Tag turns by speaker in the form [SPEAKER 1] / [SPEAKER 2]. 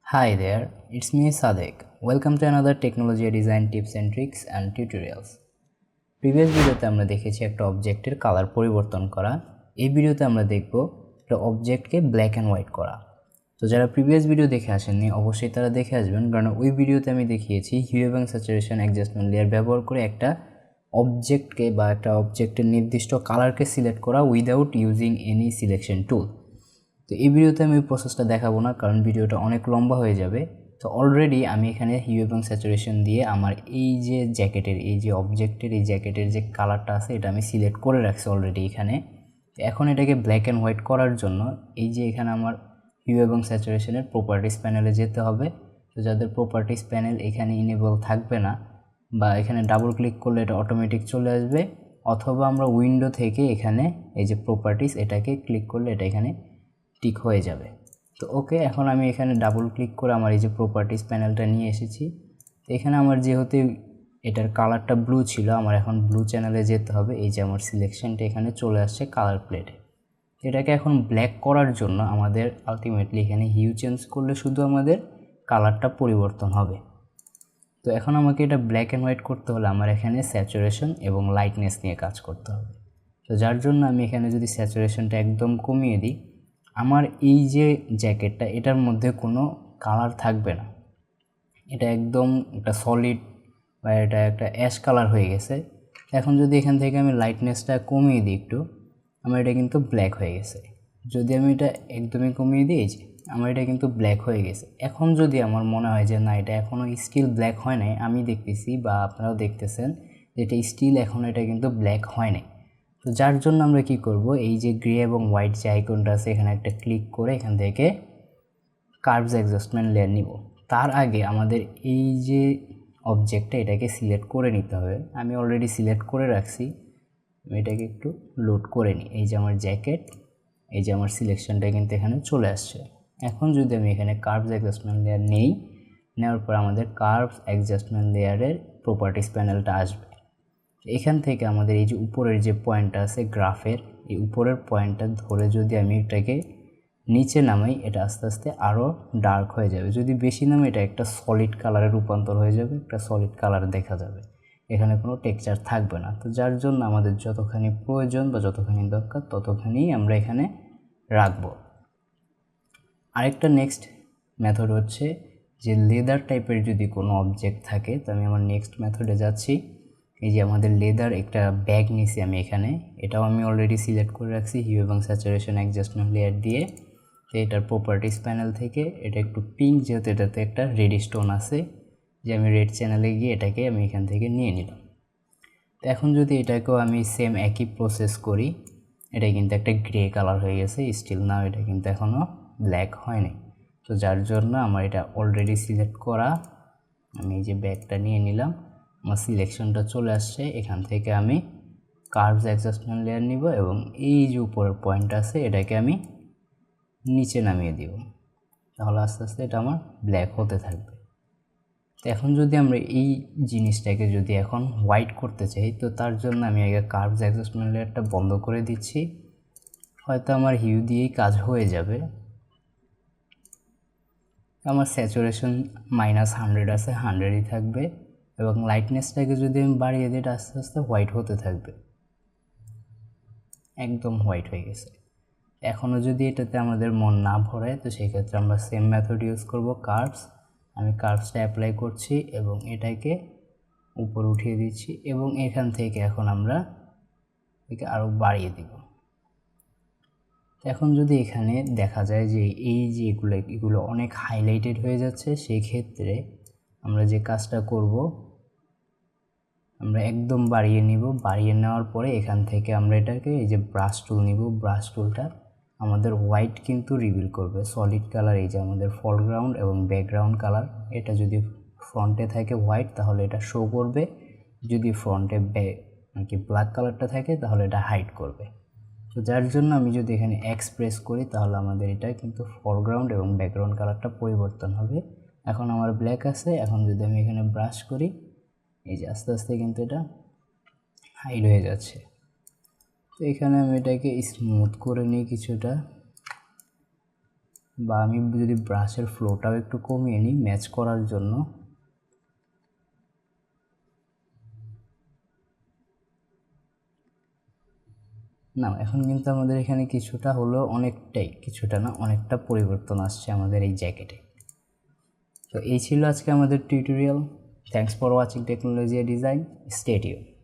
[SPEAKER 1] Hi there, it's me Sadek. Welcome to another technology design tips and tricks and tutorials. Previous ভিডিওতে আমরা দেখেছি একটা অবজেক্টের colour পরিবর্তন করা। এই ভিডিওতে আমরা দেখব একটা অবজেক্টকে ব্ল্যাক অ্যান্ড হোয়াইট করা। তো যারা প্রিভিয়াস ভিডিও দেখে আসেননি অবশ্যই তারা দেখে আসবেন, কারণ ওই ভিডিওতে আমি দেখিয়েছি হিউ এবং স্যাচুরেশন অ্যাডজাস্টমেন্ট লেয়ার ব্যবহার করে একটা অবজেক্টকে বা একটা অবজেক্টের নির্দিষ্ট কালারকে সিলেক্ট করা without using any selection tool. তো এই ভিডিওতে আমি প্রসেসটা দেখাবো না, কারণ ভিডিওটা অনেক লম্বা হয়ে যাবে। তো অলরেডি আমি এখানে হিউ এবং স্যাচুরেশন দিয়ে আমার এই যে জ্যাকেটের এই যে অবজেক্টের এই জ্যাকেটের যে কালারটা আছে এটা আমি সিলেক্ট করে রাখছি অলরেডি এখানে। তো এখন এটাকে ব্ল্যাক অ্যান্ড হোয়াইট করার জন্য এই যে এখানে আমার হিউ এবং স্যাচুরেশনের প্রপার্টিস প্যানেলে যেতে হবে। তো যাদের প্রপার্টিস প্যানেল এখানে ইনেবল থাকবে না বা এখানে ডাবল ক্লিক করলে এটা অটোমেটিক চলে আসবে, অথবা আমরা উইন্ডো থেকে এখানে এই যে প্রপার্টিস এটাকে ক্লিক করলে এটা এখানে টিক হয়ে যাবে। তো ওকে, এখন আমি এখানে ডাবল ক্লিক করে আমার এই যে প্রপার্টিস প্যানেলটা নিয়ে এসেছি। তো এখানে আমার যেহেতু এটার কালারটা ব্লু ছিল, আমার এখন ব্লু চ্যানেলে যেতে হবে। এই যে আমার সিলেকশনটা এখানে চলে আসছে কালার প্লেটে। এটাকে এখন ব্ল্যাক করার জন্য আমাদের আলটিমেটলি এখানে হিউ চেঞ্জ করলে শুধু আমাদের কালারটা পরিবর্তন হবে। তো এখন আমাকে এটা ব্ল্যাক অ্যান্ড হোয়াইট করতে হলে আমার এখানে স্যাচুরেশন এবং লাইটনেস নিয়ে কাজ করতে হবে। তো যার জন্য আমি এখানে যদি স্যাচুরেশনটা একদম কমিয়ে দিই, আমার এই যে জ্যাকেটটা এটার মধ্যে কোনো কালার থাকবে না, এটা একদম একটা সলিড বা এটা একটা অ্যাশ কালার হয়ে গেছে। এখন যদি এখান থেকে আমি লাইটনেসটা কমিয়ে দিই একটু, আমার এটা কিন্তু ব্ল্যাক হয়ে গেছে। যদি আমি এটা একদমই কমিয়ে দিই, যে আমার এটা কিন্তু ব্ল্যাক হয়ে গেছে। এখন যদি আমার মনে হয় যে না এটা এখনও স্টিল ব্ল্যাক হয় নাই, আমি দেখতেছি বা আপনারাও দেখতেছেন যে এটা স্টিল এখন এটা কিন্তু ব্ল্যাক হয় নাই। তো যার জন্য আমরা কি করব, এই যে গ্রে এবং হোয়াইট যে আইকনটা আছে এখানে একটা ক্লিক করে এখান থেকে কার্ভস অ্যাডজাস্টমেন্ট লেয়ার নিব। তার আগে আমাদের এই যে অবজেক্টটা এটাকে সিলেক্ট করে নিতে হবে। আমি অলরেডি সিলেক্ট করে রাখছি, আমি এটাকে একটু লোড করে নিই। এই যে আমার জ্যাকেট, এই যে আমার সিলেকশনটা কিন্তু এখানে চলে আসছে। এখন যদি আমি এখানে কার্ভস অ্যাডজাস্টমেন্ট লেয়ার নেই, নেওয়ার পর আমাদের কার্ভস অ্যাডজাস্টমেন্ট লেয়ারের প্রপার্টিস প্যানেলটা আসবে। এখান থেকে আমাদের এই যে উপরের যে পয়েন্টটা আছে গ্রাফের, এই উপরের পয়েন্টটা ধরে যদি আমি এটাকে নিচে নামাই, এটা আস্তে আস্তে আরও ডার্ক হয়ে যাবে। যদি বেশি নামে এটা একটা সলিড কালারে রূপান্তর হয়ে যাবে, একটা সলিড কালার দেখা যাবে, এখানে কোনো টেক্সচার থাকবে না। তো যার জন্য আমাদের যতখানি প্রয়োজন বা যতখানি দরকার ততখানি আমরা এখানে রাখবো। আরেকটা নেক্সট মেথড হচ্ছে যে লেদার টাইপের যদি কোনো অবজেক্ট থাকে, তো আমি আমার নেক্সট মেথডে যাচ্ছি। এই যে আমাদের লেদার একটা ব্যাগ নিছি আমি এখানে, এটাও আমি অলরেডি সিলেক্ট করে রাখছি হিউ এবং স্যাচুরেশন অ্যাডজাস্টমেন্ট লেয়ার দিয়ে। তো এটার প্রপার্টিস প্যানেল থেকে এটা একটু পিঙ্ক, যেহেতু এটাতে একটা রেড স্টোন আছে, যে আমি রেড চ্যানেলে গিয়ে এটাকে আমি এখান থেকে নিয়ে নিলাম। তো এখন যদি এটাকেও আমি সেম একই প্রসেস করি, এটা কিন্তু একটা গ্রে কালার হয়ে গেছে, স্টিল নাও এটা কিন্তু এখনও ব্ল্যাক হয়নি। তো যার জন্য আমার এটা অলরেডি সিলেক্ট করা, আমি এই যে ব্যাগটা নিয়ে নিলাম, আমার সিলেকশনটা চলে আসছে। এখান থেকে আমি কার্ভস অ্যাডজাস্টমেন্ট লেয়ার নিব এবং এই যে উপরের পয়েন্ট আছে এটাকে আমি নিচে নামিয়ে দিব, তাহলে আস্তে আস্তে এটা আমার ব্ল্যাক হতে থাকবে। তো এখন যদি আমরা এই জিনিসটাকে যদি এখন হোয়াইট করতে চাই, তো তার জন্য আমি আগে কার্ভস অ্যাডজাস্টমেন্ট লেয়ারটা বন্ধ করে দিচ্ছি, হয়তো আমার হিউ দিয়েই কাজ হয়ে যাবে। আমার স্যাচুরেশন -100 আছে, 100ই থাকবে এবং লাইটনেসটাকে যদি আমি বাড়িয়ে দিই, আস্তে আস্তে হোয়াইট হতে থাকবে, একদম হোয়াইট হয়ে গেছে। এখনও যদি এটাতে আমাদের মন না ভরে, তো সেই ক্ষেত্রে আমরা সেম মেথড ইউজ করব, কার্ভস। আমি কার্ভসটা অ্যাপ্লাই করছি এবং এটাকে উপরে উঠিয়ে দিচ্ছি এবং এখান থেকে এখন আমরা একে আরও বাড়িয়ে দিব। এখন যদি এখানে দেখা যায় যে এই যে এগুলো অনেক হাইলাইটেড হয়ে যাচ্ছে, সেই ক্ষেত্রে আমরা যে কাজটা করব, আমরা একদম বাড়িয়ে নিব। বাড়িয়ে নেওয়ার পরে এখান থেকে আমরা এটাকে এই যে ব্রাশ টুল নিব, ব্রাশ টুলটা আমাদের হোয়াইট কিন্তু রিভিল করবে, সলিড কালার। এই যে আমাদের ফরগ্রাউন্ড এবং ব্যাকগ্রাউন্ড কালার, এটা যদি ফ্রন্টে থাকে হোয়াইট তাহলে এটা শো করবে, যদি ফ্রন্টে কি ব্ল্যাক কালারটা থাকে তাহলে এটা হাইড করবে। তো যার জন্য আমি যদি এখানে এক্সপ্রেস করি তাহলে আমাদের এটা কিন্তু ফরগ্রাউন্ড এবং ব্যাকগ্রাউন্ড কালারটা পরিবর্তন হবে। এখন আমার ব্ল্যাক আছে, এখন যদি আমি এখানে ব্রাশ করি, এই যে আস্তে আস্তে কিন্তু এটা হাইড হয়ে যাচ্ছে। তো এখানে আমি এটাকে স্মুথ করে নিই কিছুটা, বা আমি যদি ব্রাশের ফ্লোটাও একটু কমিয়ে নিই ম্যাচ করার জন্য, না এখন কিন্তু আমাদের এখানে কিছুটা হলো, অনেকটাই, কিছুটা না অনেকটা পরিবর্তন আসছে আমাদের এই জ্যাকেটে। তো এই ছিল আজকে আমাদের tutorial. Thanks for watching technology design. Stay tuned.